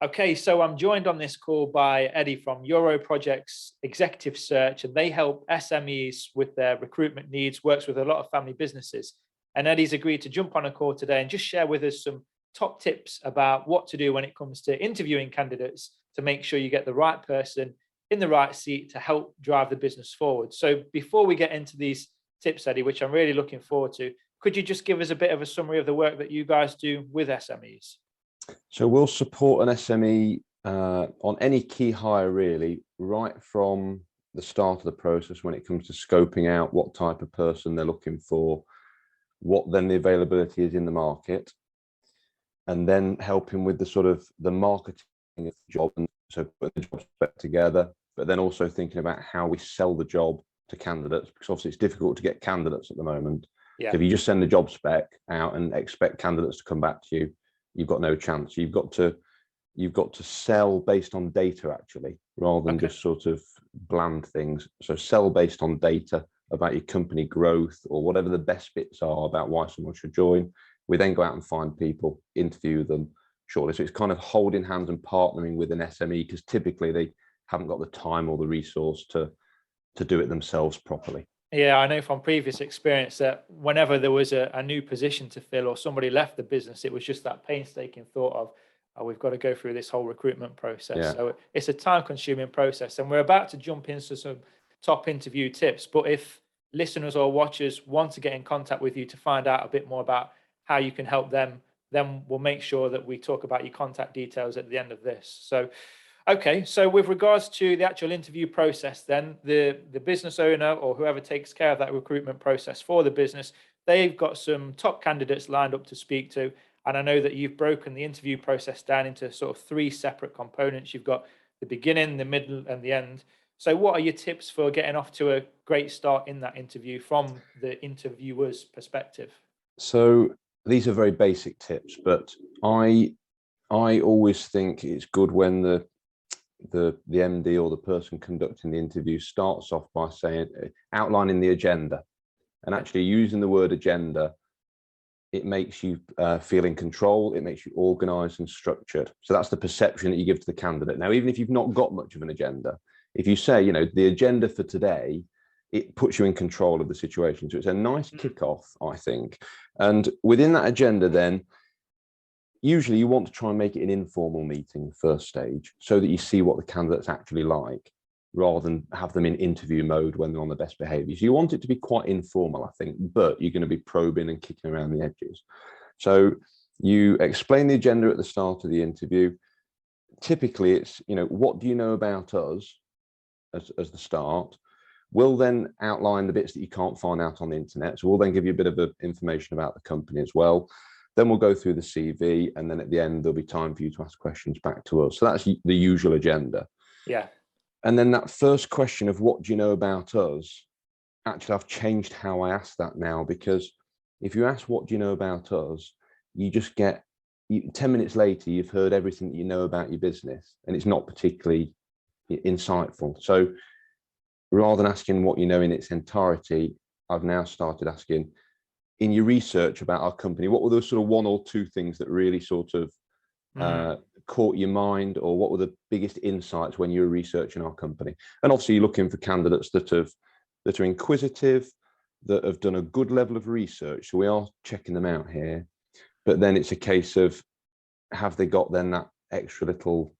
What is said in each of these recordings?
Okay, so I'm joined on this call by Eddie from Euro Projects Executive Search, and they help SMEs with their recruitment needs, works with a lot of family businesses. And Eddie's agreed to jump on a call today and just share with us some top tips about what to do when it comes to interviewing candidates to make sure you get the right person in the right seat to help drive the business forward. So before we get into these tips, Eddie, which I'm really looking forward to, could you just give us a bit of a summary of the work that you guys do with SMEs? So we'll support an SME on any key hire, really, right from the start of the process when it comes to scoping out what type of person they're looking for, what then the availability is in the market, and then helping with the sort of the marketing of the job, and so put the job spec together, but then also thinking about how we sell the job to candidates, because obviously it's difficult to get candidates at the moment. Yeah. So if you just send the job spec out and expect candidates to come back to you, you've got no chance. You've got to sell based on data, actually, rather than just sort of bland things. So sell based on data about your company growth or whatever the best bits are about why someone should join. We then go out and find people, interview them shortly. So it's kind of holding hands and partnering with an SME, because typically they haven't got the time or the resource to do it themselves properly. Yeah, I know from previous experience that whenever there was a new position to fill or somebody left the business, it was just that painstaking thought of, oh, we've got to go through this whole recruitment process. Yeah. So it's a time-consuming process, and we're about to jump into some top interview tips. But if listeners or watchers want to get in contact with you to find out a bit more about how you can help them, then we'll make sure that we talk about your contact details at the end of this. So okay, so with regards to the actual interview process, then the business owner or whoever takes care of that recruitment process for the business, they've got some top candidates lined up to speak to. And I know that you've broken the interview process down into sort of 3 separate components. You've got the beginning, the middle, and the end. So what are your tips for getting off to a great start in that interview from the interviewer's perspective? So these are very basic tips, but I always think it's good when the MD or the person conducting the interview starts off by saying, outlining the agenda, and actually using the word agenda. It makes you feel in control. It makes you organized and structured. So that's the perception that you give to the candidate. Now, even if you've not got much of an agenda, if you say, the agenda for today, it puts you in control of the situation. So it's a nice kickoff, I think. And within that agenda, then, usually you want to try and make it an informal meeting first stage, so that you see what the candidate's actually like, rather than have them in interview mode when they're on the best behavior. So you want it to be quite informal, I think, but you're going to be probing and kicking around the edges. So you explain the agenda at the start of the interview. Typically it's, what do you know about us as the start? We'll then outline the bits that you can't find out on the internet. So we'll then give you a bit of information about the company as well. Then we'll go through the CV, and then at the end, there'll be time for you to ask questions back to us. So that's the usual agenda. Yeah. And then that first question of what do you know about us? Actually, I've changed how I ask that now, because if you ask what do you know about us, you just get 10 minutes later, you've heard everything that you know about your business, and it's not particularly insightful. So rather than asking what you know in its entirety, I've now started asking, in your research about our company, what were the sort of 1 or 2 things that really sort of caught your mind, or what were the biggest insights when you were researching our company? And obviously you're looking for candidates that are inquisitive, that have done a good level of research. So we are checking them out here, but then it's a case of, have they got then that extra little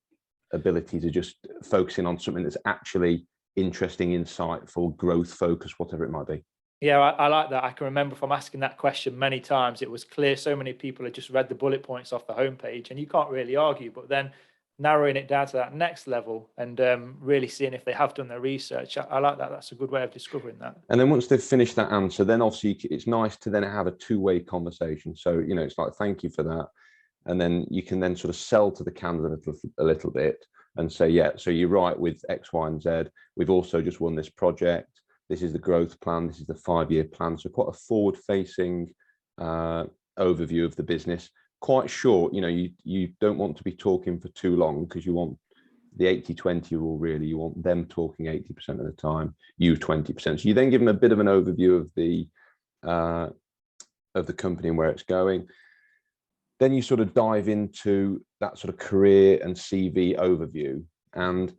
ability to just focus in on something that's actually interesting, insightful, growth focused, whatever it might be. Yeah, I like that. I can remember from asking that question many times, it was clear so many people had just read the bullet points off the homepage, and you can't really argue, but then narrowing it down to that next level and really seeing if they have done their research. I like that. That's a good way of discovering that. And then once they've finished that answer, then obviously it's nice to then have a 2-way conversation. So, it's like, thank you for that. And then you can then sort of sell to the candidate a little bit and say, yeah, so you're right with X, Y, and Z. We've also just won this project. This is the growth plan. This is the 5-year plan. So quite a forward-facing overview of the business. Quite short. You don't want to be talking for too long, because you want the 80-20 rule, really. You want them talking 80% of the time, you 20%. So you then give them a bit of an overview of the company and where it's going. then you sort of dive into that sort of career and CV overview, and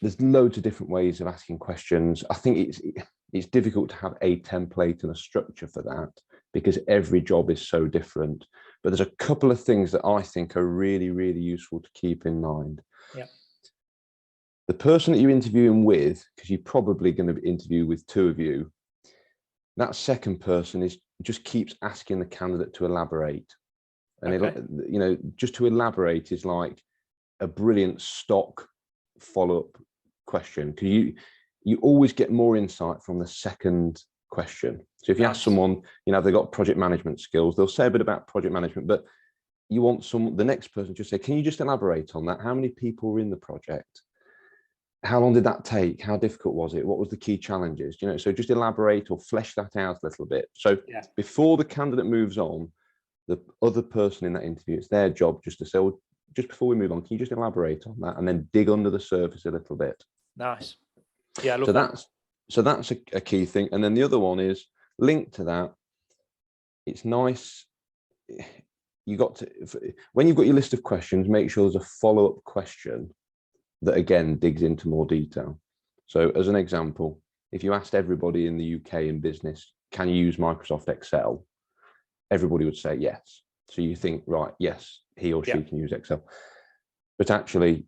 there's loads of different ways of asking questions. I think it's difficult to have a template and a structure for that because every job is so different. But there's a couple of things that I think are really, really useful to keep in mind. Yeah. The person that you're interviewing with, because you're probably going to interview with two of you, that second person just keeps asking the candidate to elaborate. And Okay. just to elaborate is like a brilliant stock follow-up question, because you always get more insight from the second question. So if you ask someone, if they've got project management skills, they'll say a bit about project management, but you want the next person to say, can you just elaborate on that? How many people were in the project? How long did that take? How difficult was it? What was the key challenges? So just elaborate or flesh that out a little bit. So before the candidate moves on, the other person in that interview, it's their job just to say, well, just before we move on, can you just elaborate on that and then dig under the surface a little bit? Nice. Yeah, I love that. So that's a key thing. And then the other one is linked to that. It's nice. When you've got your list of questions, make sure there's a follow-up question that again digs into more detail. So as an example, if you asked everybody in the UK in business, can you use Microsoft Excel? Everybody would say yes. So you think, right, yes, he or she can use Excel. But actually,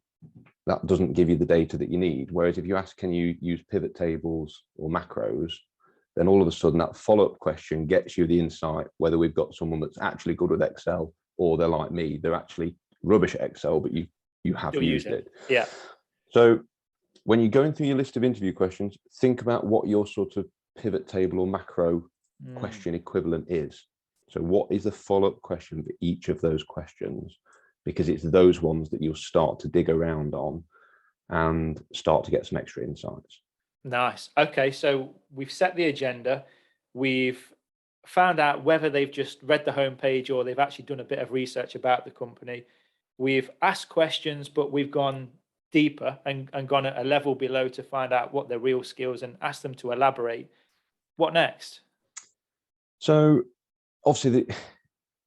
that doesn't give you the data that you need. Whereas if you ask, can you use pivot tables or macros, then all of a sudden that follow-up question gets you the insight whether we've got someone that's actually good with Excel or they're like me, they're actually rubbish at Excel, but you have used it. Yeah. So when you're going through your list of interview questions, think about what your sort of pivot table or macro question equivalent is. So what is the follow-up question for each of those questions? Because it's those ones that you'll start to dig around on and start to get some extra insights. Nice. Okay, so we've set the agenda. We've found out whether they've just read the homepage or they've actually done a bit of research about the company. We've asked questions, but we've gone deeper and gone at a level below to find out what their real skills and ask them to elaborate. What next? So obviously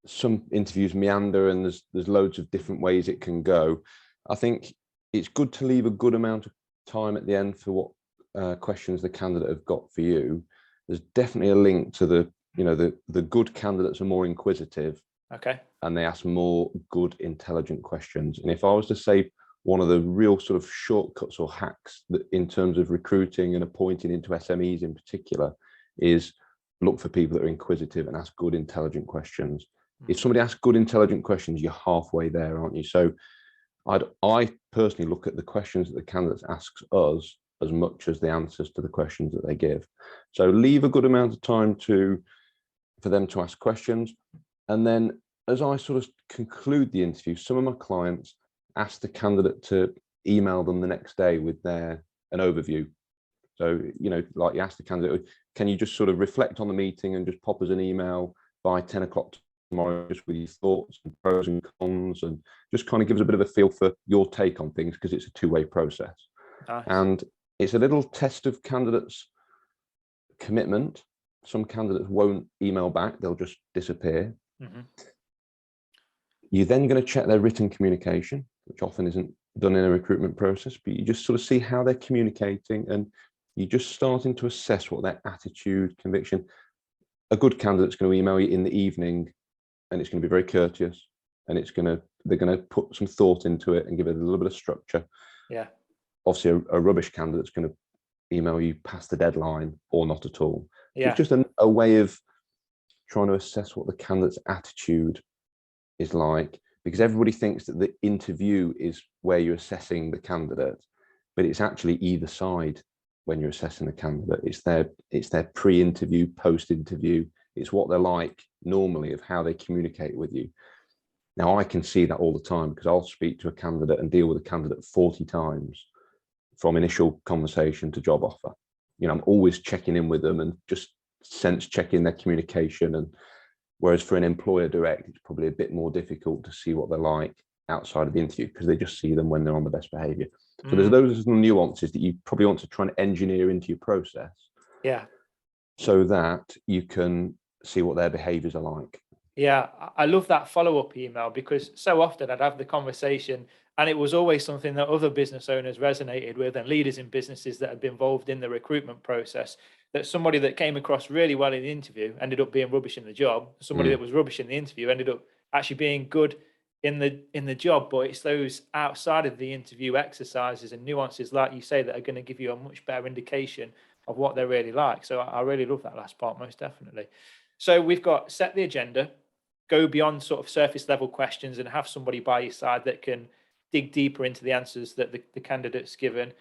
some interviews meander and there's loads of different ways it can go. I think it's good to leave a good amount of time at the end for what questions the candidate have got for you. There's definitely a link to the good candidates are more inquisitive. Okay. And they ask more good, intelligent questions. And if I was to say one of the real sort of shortcuts or hacks that in terms of recruiting and appointing into SMEs in particular is look for people that are inquisitive and ask good, intelligent questions. If somebody asks good, intelligent questions, you're halfway there, aren't you? So I personally look at the questions that the candidates asks us as much as the answers to the questions that they give. So leave a good amount of time for them to ask questions. And then as I sort of conclude the interview, some of my clients ask the candidate to email them the next day with an overview. So, like you ask the candidate, can you just sort of reflect on the meeting and just pop us an email by 10 o'clock tomorrow, just with your thoughts and pros and cons, and just kind of gives a bit of a feel for your take on things, because it's a two-way process. Nice. And it's a little test of candidates' commitment. Some candidates won't email back, they'll just disappear. Mm-hmm. You're then going to check their written communication, which often isn't done in a recruitment process, but you just sort of see how they're communicating, and you're just starting to assess what their attitude, conviction. A good candidate's going to email you in the evening, and it's going to be very courteous, and they're going to put some thought into it and give it a little bit of structure. Yeah. Obviously, a rubbish candidate's going to email you past the deadline or not at all. Yeah. It's just a way of trying to assess what the candidate's attitude is like, because everybody thinks that the interview is where you're assessing the candidate, but it's actually either side when you're assessing the candidate. It's their pre-interview, post-interview. It's what they're like normally, of how they communicate with you. Now, I can see that all the time, because I'll speak to a candidate and deal with a candidate 40 times from initial conversation to job offer. I'm always checking in with them and just sense checking their communication. And whereas for an employer direct, it's probably a bit more difficult to see what they're like outside of the interview, because they just see them when they're on the best behavior. So there's those little nuances that you probably want to try and engineer into your process. Yeah. So that you can see what their behaviors are like. Yeah, I love that follow-up email, because so often I'd have the conversation and it was always something that other business owners resonated with, and leaders in businesses that had been involved in the recruitment process, that somebody that came across really well in the interview ended up being rubbish in the job. Somebody that was rubbish in the interview ended up actually being good in the job. But it's those outside of the interview exercises and nuances, like you say, that are going to give you a much better indication of what they're really like. So I really love that last part, most definitely. So we've got set the agenda, go beyond sort of surface level questions, and have somebody by your side that can dig deeper into the answers that the candidate's given.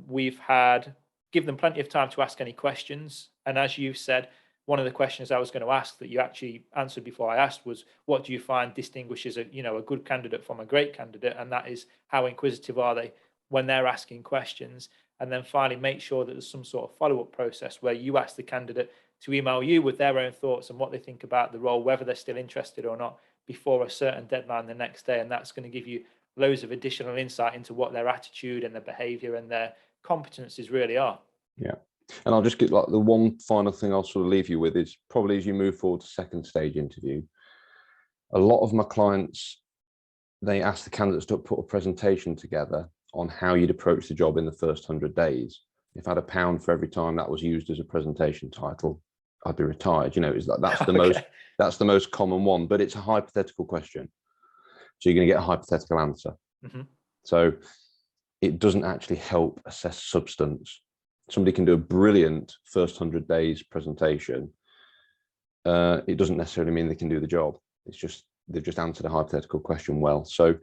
We've had give them plenty of time to ask any questions. And as you said, one of the questions I was going to ask that you actually answered before I asked was, what do you find distinguishes a good candidate from a great candidate? And that is, how inquisitive are they when they're asking questions? And then finally, make sure that there's some sort of follow-up process where you ask the candidate to email you with their own thoughts and what they think about the role, whether they're still interested or not, before a certain deadline the next day. And that's going to give you loads of additional insight into what their attitude and their behavior and their competencies really are. Yeah. And I'll just get like the one final thing I'll sort of leave you with is, probably as you move forward to second stage interview, a lot of my clients, they ask the candidates to put a presentation together on how you'd approach the job in the first 100 days. If I had £1 for every time that was used as a presentation title, I'd be retired. It's like, that's the that's the most common one, but it's a hypothetical question. So you're going to get a hypothetical answer. So it doesn't actually help assess substance. Somebody can do a brilliant first 100 days presentation. It doesn't necessarily mean they can do the job. It's just, they've just answered a hypothetical question well. So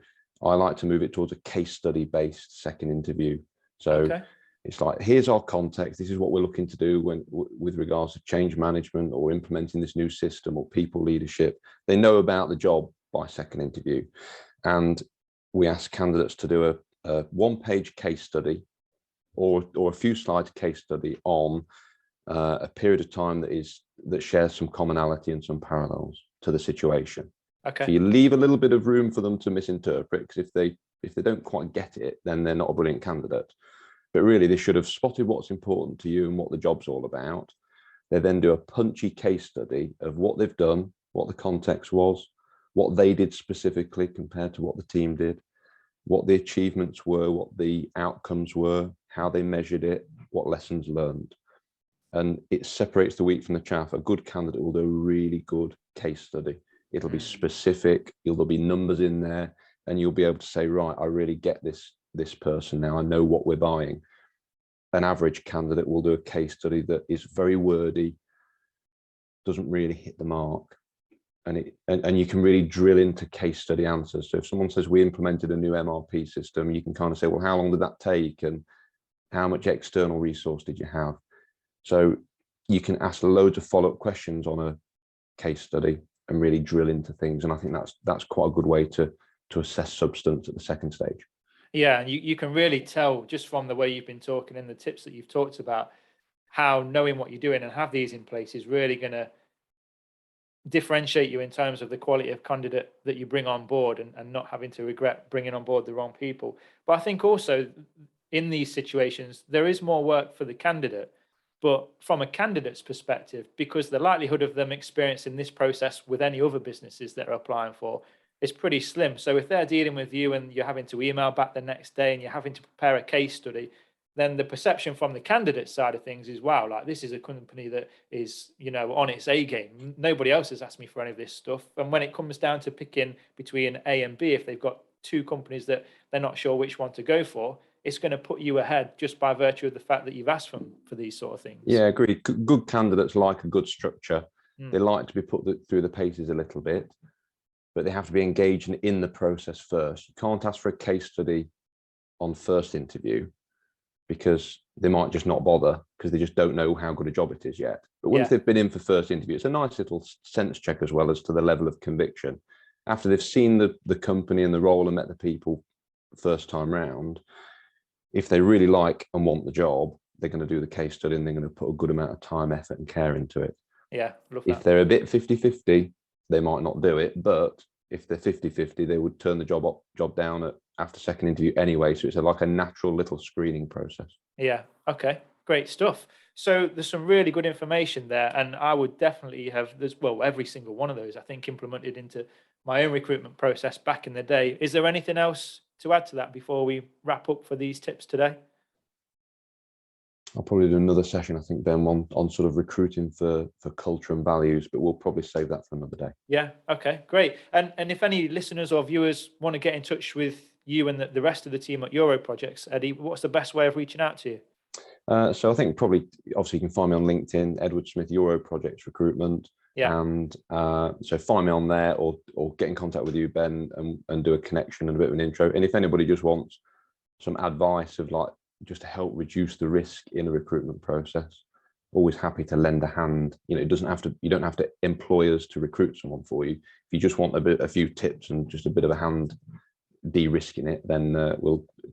I like to move it towards a case study based second interview. So it's like, here's our context. This is what we're looking to do with regards to change management or implementing this new system or people leadership. They know about the job by second interview. And we ask candidates to do a one-page case study or a few slides case study on a period of time that shares some commonality and some parallels to the situation. So you leave a little bit of room for them to misinterpret, because if they don't quite get it, then they're not a brilliant candidate. But really, they should have spotted what's important to you and what the job's all about. They then do a punchy case study of what they've done, what the context was, what they did specifically compared to what the team did, what the achievements were, what the outcomes were, how they measured it, what lessons learned. And it separates the wheat from the chaff. A good candidate will do a really good case study. It'll be specific, there'll be numbers in there, and you'll be able to say, right, I really get this person now, I know what we're buying. An average candidate will do a case study that is very wordy, doesn't really hit the mark. And you can really drill into case study answers. So if someone says, we implemented a new MRP system, you can kind of say, well, how long did that take? And how much external resource did you have? So you can ask loads of follow-up questions on a case study and really drill into things. And I think that's quite a good way to assess substance at the second stage. Yeah, and you can really tell just from the way you've been talking and the tips that you've talked about, how knowing what you're doing and have these in place is really going to differentiate you in terms of the quality of candidate that you bring on board, and not having to regret bringing on board the wrong people. But I think also in these situations, there is more work for the candidate, but from a candidate's perspective, because the likelihood of them experiencing this process with any other businesses that are applying for is pretty slim. So if they're dealing with you and you're having to email back the next day and you're having to prepare a case study, then the perception from the candidate side of things is, wow, like this is a company that is, on its A game. Nobody else has asked me for any of this stuff. And when it comes down to picking between A and B, if they've got two companies that they're not sure which one to go for, it's going to put you ahead just by virtue of the fact that you've asked them for these sort of things. Yeah, agreed. Good candidates like a good structure. They like to be put through the paces a little bit, but they have to be engaged in the process first. You can't ask for a case study on first interview, because they might just not bother because they just don't know how good a job it is yet. But once they've been in for first interview, it's a nice little sense check as well as to the level of conviction. After they've seen the company and the role and met the people first time round, if they really like and want the job, they're going to do the case study and they're going to put a good amount of time, effort and care into it. Yeah, love that. If they're a bit 50-50, they might not do it, but if they're 50-50, they would turn the job down after second interview anyway. So it's like a natural little screening process. Yeah. Okay, Great stuff. So there's some really good information there, and I would definitely have every single one of those I think implemented into my own recruitment process back in the day. Is there anything else to add to that before we wrap up for these tips today? I'll probably do another session, I think, Ben, on sort of recruiting for culture and values, but we'll probably save that for another day. Yeah. Okay, great. And if any listeners or viewers want to get in touch with you and the rest of the team at Euro Projects, Eddie, what's the best way of reaching out to you? So I think probably, obviously, you can find me on LinkedIn, Edward Smith, Euro Projects Recruitment. Yeah. And so find me on there, or get in contact with you, Ben, and do a connection and a bit of an intro. And if anybody just wants some advice of like, just to help reduce the risk in a recruitment process, always happy to lend a hand. You know, you don't have to employ us to recruit someone for you. If you just want a few tips and just a bit of a hand de-risking it, then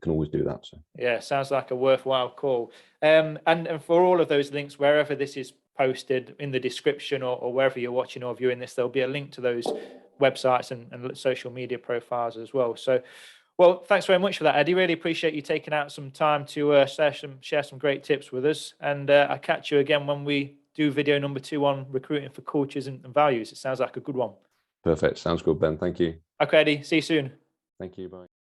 can always do that. So yeah, sounds like a worthwhile call. And for all of those links, wherever this is posted in the description, or wherever you're watching or viewing this, there'll be a link to those websites and social media profiles as well. So, well, thanks very much for that, Eddie. Really appreciate you taking out some time to share some great tips with us. And I'll catch you again when we do video number 2 on recruiting for cultures and values. It sounds like a good one. perfect. Sounds good, Ben. Thank you. Okay, Eddie. See you soon. Thank you. Bye.